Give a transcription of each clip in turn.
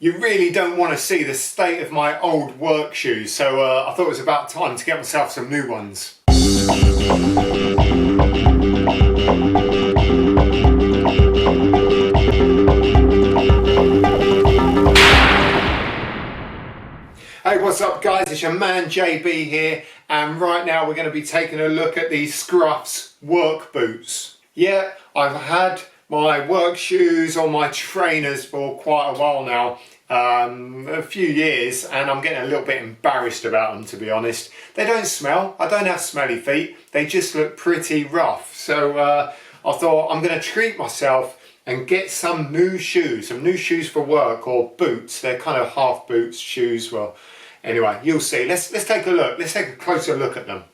You really don't want to see the state of my old work shoes, so I thought it was about time to get myself some new ones. Hey, what's up guys, it's your man JB here, and right now we're going to be taking a look at these Scruffs work boots. Yeah, I've had my work shoes or my trainers for quite a while now, a few years, and I'm getting a little bit embarrassed about them, to be honest. They don't smell, I don't have smelly feet, they just look pretty rough. So I thought I'm going to treat myself and get some new shoes for work, or boots. They're kind of half boots shoes. Well, anyway, you'll see. Let's take a look. Let's take a closer look at them.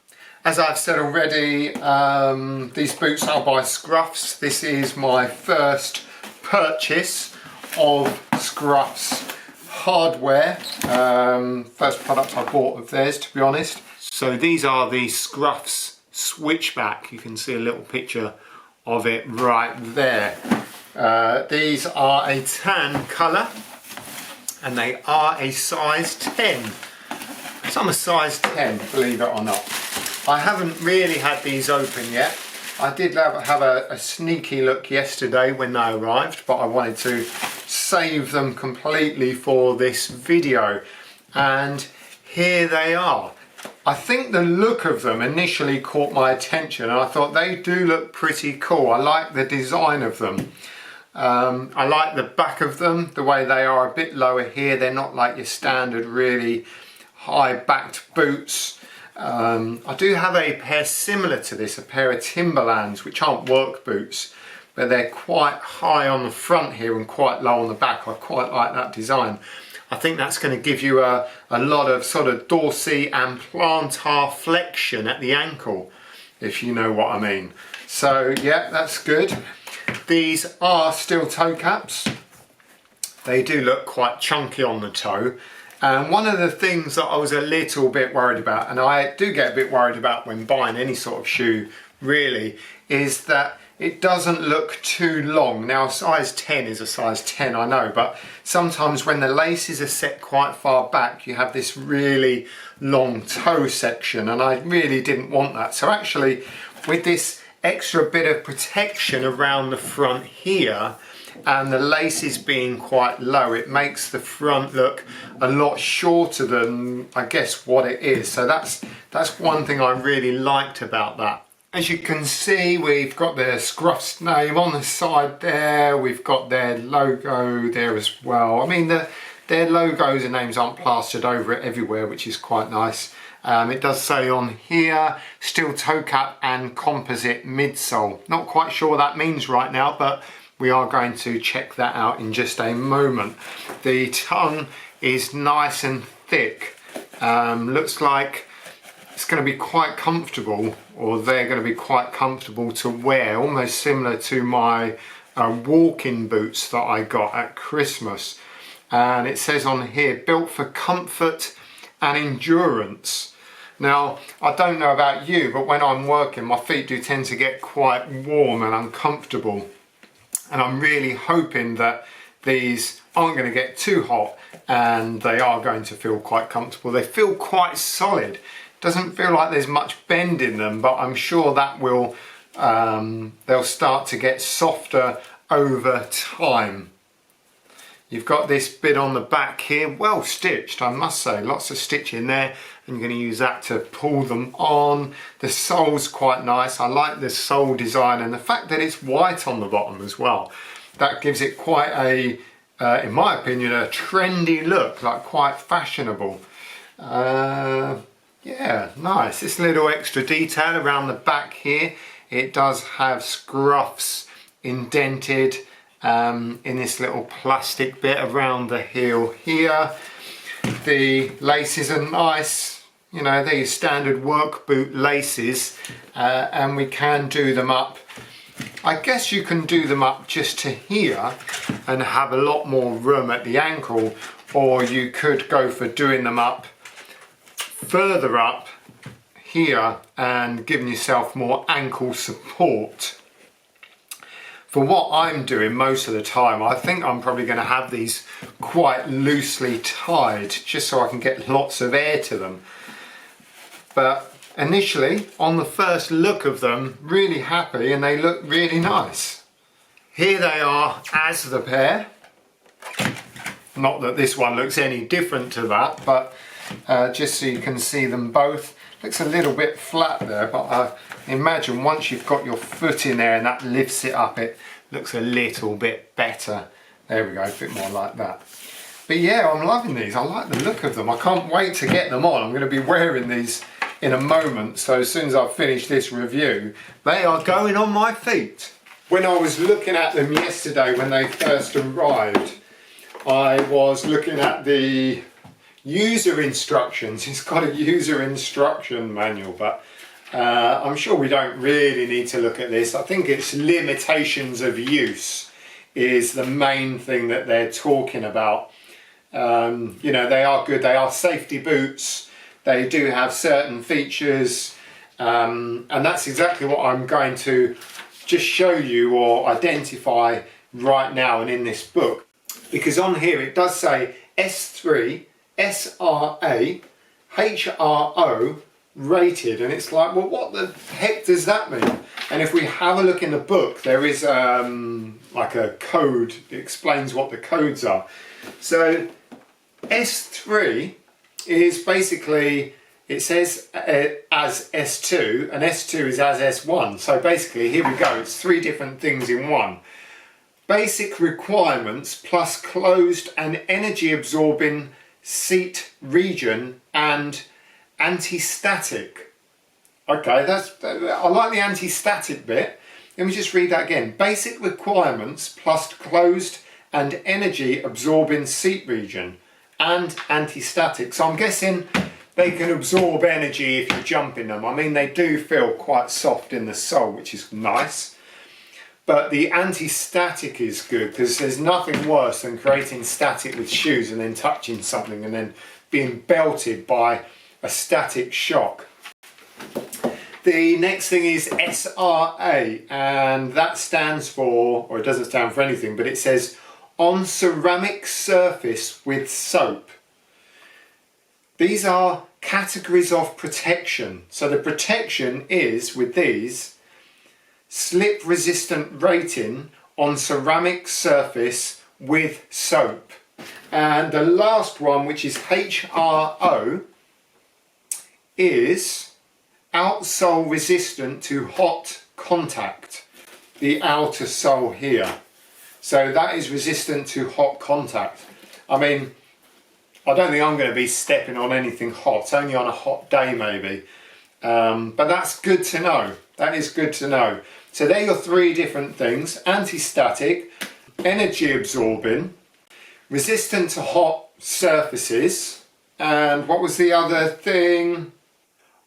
As I've said already, these boots are by Scruffs. This is my first purchase of Scruffs hardware. First product I bought of theirs, to be honest. So these are the Scruffs Switchback. You can see a little picture of it right there. These are a tan colour and they are a size 10. So I'm a size 10, believe it or not. I haven't really had these open yet. I did have a sneaky look yesterday when they arrived, but I wanted to save them completely for this video. And here they are. I think the look of them initially caught my attention, and I thought they do look pretty cool. I like the design of them. I like the back of them, the way they are a bit lower here. They're not like your standard really high backed boots. I do have a pair similar to this, a pair of Timberlands, which aren't work boots, but they're quite high on the front here and quite low on the back. I quite like that design. I think that's going to give you a lot of sort of dorsi and plantar flexion at the ankle, if you know what I mean. So yeah, that's good. These are steel toe caps. They do look quite chunky on the toe. And one of the things that I was a little bit worried about, and I do get a bit worried about when buying any sort of shoe really, is that it doesn't look too long. Now size 10 is a size 10, I know, but sometimes when the laces are set quite far back, you have this really long toe section, and I really didn't want that. So actually, with this extra bit of protection around the front here, and the laces being quite low, it makes the front look a lot shorter than I guess what it is. So that's one thing I really liked about that. As you can see, we've got the Scruffs name on the side there. We've got their logo there as well. I mean, their logos and names aren't plastered over it everywhere, which is quite nice. It does say on here, steel toe cap and composite midsole. Not quite sure what that means right now, but we are going to check that out in just a moment. The tongue is nice and thick. Looks like it's going to be quite comfortable, or they're going to be quite comfortable to wear, almost similar to my walking boots that I got at Christmas. And it says on here, built for comfort and endurance. Now, I don't know about you, but when I'm working, my feet do tend to get quite warm and uncomfortable. And I'm really hoping that these aren't going to get too hot and they are going to feel quite comfortable. They feel quite solid. Doesn't feel like there's much bend in them, but I'm sure that will, they'll start to get softer over time. You've got this bit on the back here, well stitched, I must say, lots of stitch in there, and you're going to use that to pull them on. The sole's quite nice. I like the sole design, and the fact that it's white on the bottom as well. That gives it quite a, in my opinion, a trendy look, like quite fashionable. Yeah, nice. This little extra detail around the back here. It does have Scruffs indented in this little plastic bit around the heel here. The laces are nice, you know, they're your standard work boot laces, and we can do them up. I guess you can do them up just to here and have a lot more room at the ankle, or you could go for doing them up further up here and giving yourself more ankle support. For what I'm doing most of the time, I think I'm probably going to have these quite loosely tied just so I can get lots of air to them. But initially, on the first look of them, really happy, and they look really nice. Here they are as the pair. Not that this one looks any different to that, but just so you can see them both. Looks a little bit flat there, but I imagine once you've got your foot in there and that lifts it up, it looks a little bit better. There we go, a bit more like that. But yeah, I'm loving these. I like the look of them. I can't wait to get them on. I'm going to be wearing these in a moment, so as soon as I've finished this review, they are going on my feet. When I was looking at them yesterday when they first arrived, I was looking at the user instructions. It's got a user instruction manual, but I'm sure we don't really need to look at this. I think it's limitations of use is the main thing that they're talking about. You know, they are good, they are safety boots, they do have certain features, and that's exactly what I'm going to just show you or identify right now and in this book. Because on here it does say S3 SRA HRO rated, and it's like, well, what the heck does that mean? And if we have a look in the book, there is like a code that explains what the codes are. So S3 is basically, it says as S2, and S2 is as S1. So basically, here we go, it's three different things in one. Basic requirements plus closed and energy absorbing seat region and anti-static. Okay, I like the anti-static bit. Let me just read that again. Basic requirements plus closed and energy absorbing seat region and anti-static. So I'm guessing they can absorb energy if you jump in them. I mean, they do feel quite soft in the sole, which is nice. But the anti-static is good because there's nothing worse than creating static with shoes and then touching something and then being belted by a static shock. The next thing is SRA, and that stands for, or it doesn't stand for anything, but it says on ceramic surface with soap. These are categories of protection. So the protection is, with these, slip resistant rating on ceramic surface with soap. And the last one, which is HRO, is outsole resistant to hot contact, the outer sole here. So that is resistant to hot contact. I mean, I don't think I'm going to be stepping on anything hot, only on a hot day maybe. But that's good to know. That is good to know. So there are your three different things: anti-static, energy absorbing, resistant to hot surfaces, and what was the other thing?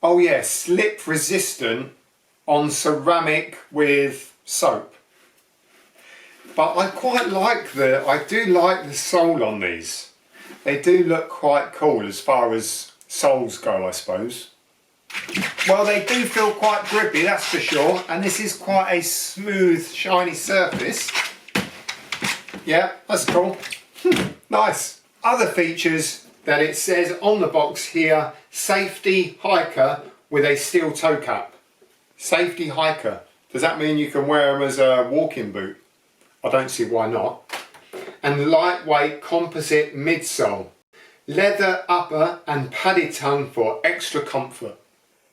Oh yeah, slip resistant on ceramic with soap. But I quite like I do like the sole on these. They do look quite cool as far as soles go, I suppose. Well, they do feel quite grippy, that's for sure, and this is quite a smooth, shiny surface. Yeah, that's cool. Nice. Other features that it says on the box here: safety hiker with a steel toe cap. Safety hiker. Does that mean you can wear them as a walking boot? I don't see why not. And lightweight composite midsole. Leather upper and padded tongue for extra comfort.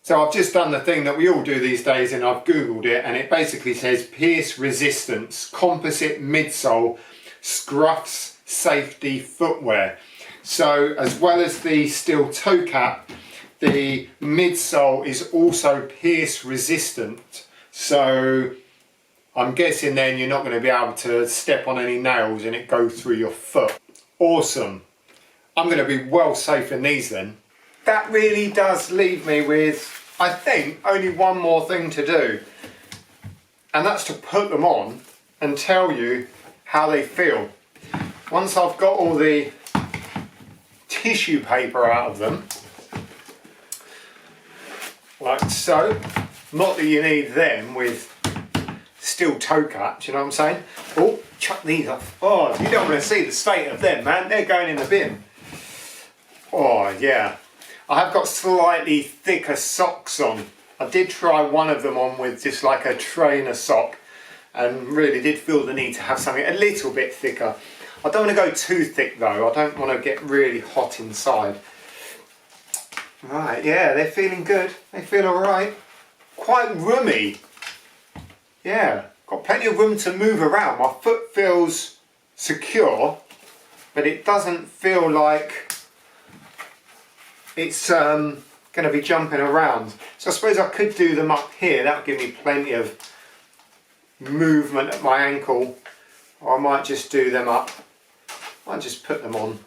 So I've just done the thing that we all do these days, and I've googled it, and it basically says pierce resistance, composite midsole, Scruffs Safety Footwear. So as well as the steel toe cap, the midsole is also pierce resistant. So I'm guessing then you're not going to be able to step on any nails and it go through your foot. Awesome. I'm going to be well safe in these then. That really does leave me with, I think, only one more thing to do. And that's to put them on and tell you how they feel. Once I've got all the tissue paper out of them, like so, not that you need them with steel toe cap, do you know what I'm saying? Oh, chuck these off. Oh, you don't want to see the state of them, man. They're going in the bin. Oh, yeah. I have got slightly thicker socks on. I did try one of them on with just like a trainer sock and really did feel the need to have something a little bit thicker. I don't want to go too thick though. I don't want to get really hot inside. Right, yeah, they're feeling good. They feel alright. Quite roomy. Yeah, got plenty of room to move around. My foot feels secure, but it doesn't feel like it's going to be jumping around. So I suppose I could do them up here. That would give me plenty of movement at my ankle. Or I might just do them up. I might just put them on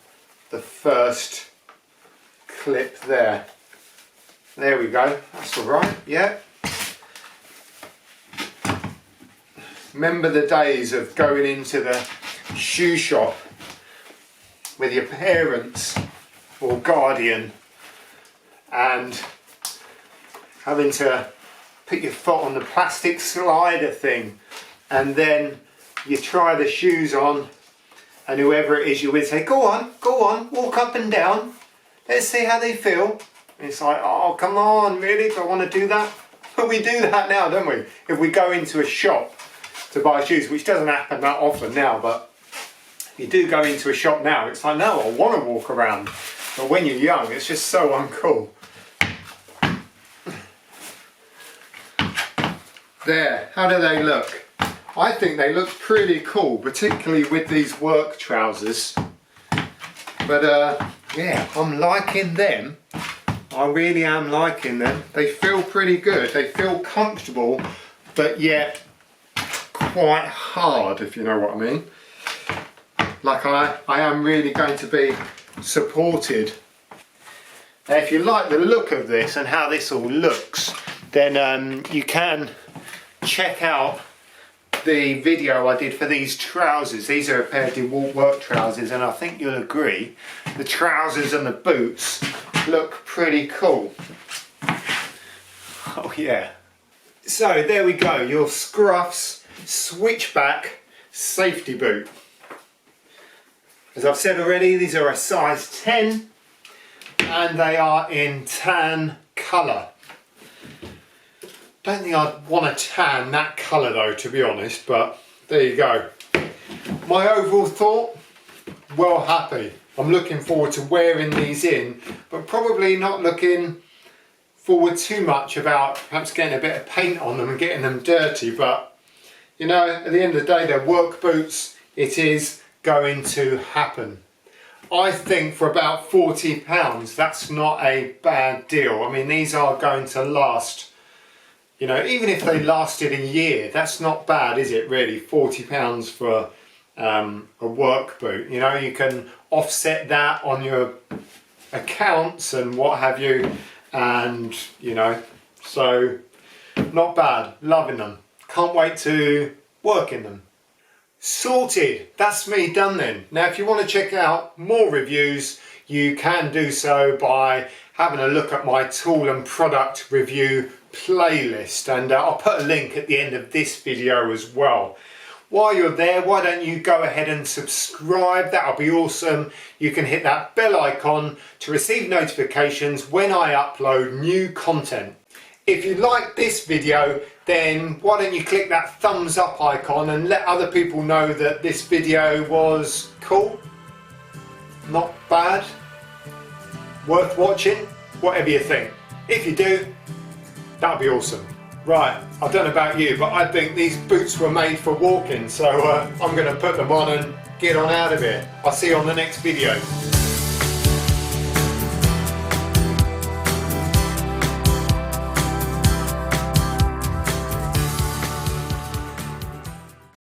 the first clip there. There we go. That's all right. Yeah. Remember the days of going into the shoe shop with your parents or guardian and having to put your foot on the plastic slider thing, and then you try the shoes on and whoever it is you would say, go on, walk up and down, let's see how they feel. And it's like, oh come on, really, do I want to do that? But we do that now, don't we? If we go into a shop to buy shoes, which doesn't happen that often now, but if you do go into a shop now, it's like, no, I want to walk around. But when you're young, it's just so uncool. There, how do they look? I think they look pretty cool, particularly with these work trousers. But yeah, I'm liking them. I really am liking them. They feel pretty good. They feel comfortable, but yet quite hard, if you know what I mean. Like I am really going to be supported. Now, if you like the look of this and how this all looks, then you can check out the video I did for these trousers. These are a pair of DeWalt work trousers, and I think you'll agree the trousers and the boots look pretty cool. Oh yeah. So there we go, your Scruffs Switchback safety boot. As I've said already, these are a size 10 and they are in tan colour. Don't think I'd want to tan that colour though, to be honest, but there you go. My overall thought, well happy. I'm looking forward to wearing these in, but probably not looking forward too much about perhaps getting a bit of paint on them and getting them dirty, but you know, at the end of the day, they're work boots. It is going to happen. I think for about £40, that's not a bad deal. I mean, these are going to last. You know, even if they lasted a year, that's not bad, is it really? £40 for a work boot. You know, you can offset that on your accounts and what have you, and you know, so not bad. Loving them. Can't wait to work in them. Sorted. That's me done then. Now, if you want to check out more reviews, you can do so by having a look at my tool and product review playlist, and I'll put a link at the end of this video as well. While you're there, why don't you go ahead and subscribe? That'll be awesome. You can hit that bell icon to receive notifications when I upload new content. If you like this video, then why don't you click that thumbs up icon and let other people know that this video was cool, not bad, worth watching, whatever you think. If you do, that'd be awesome. Right, I don't know about you, but I think these boots were made for walking, so I'm going to put them on and get on out of here. I'll see you on the next video.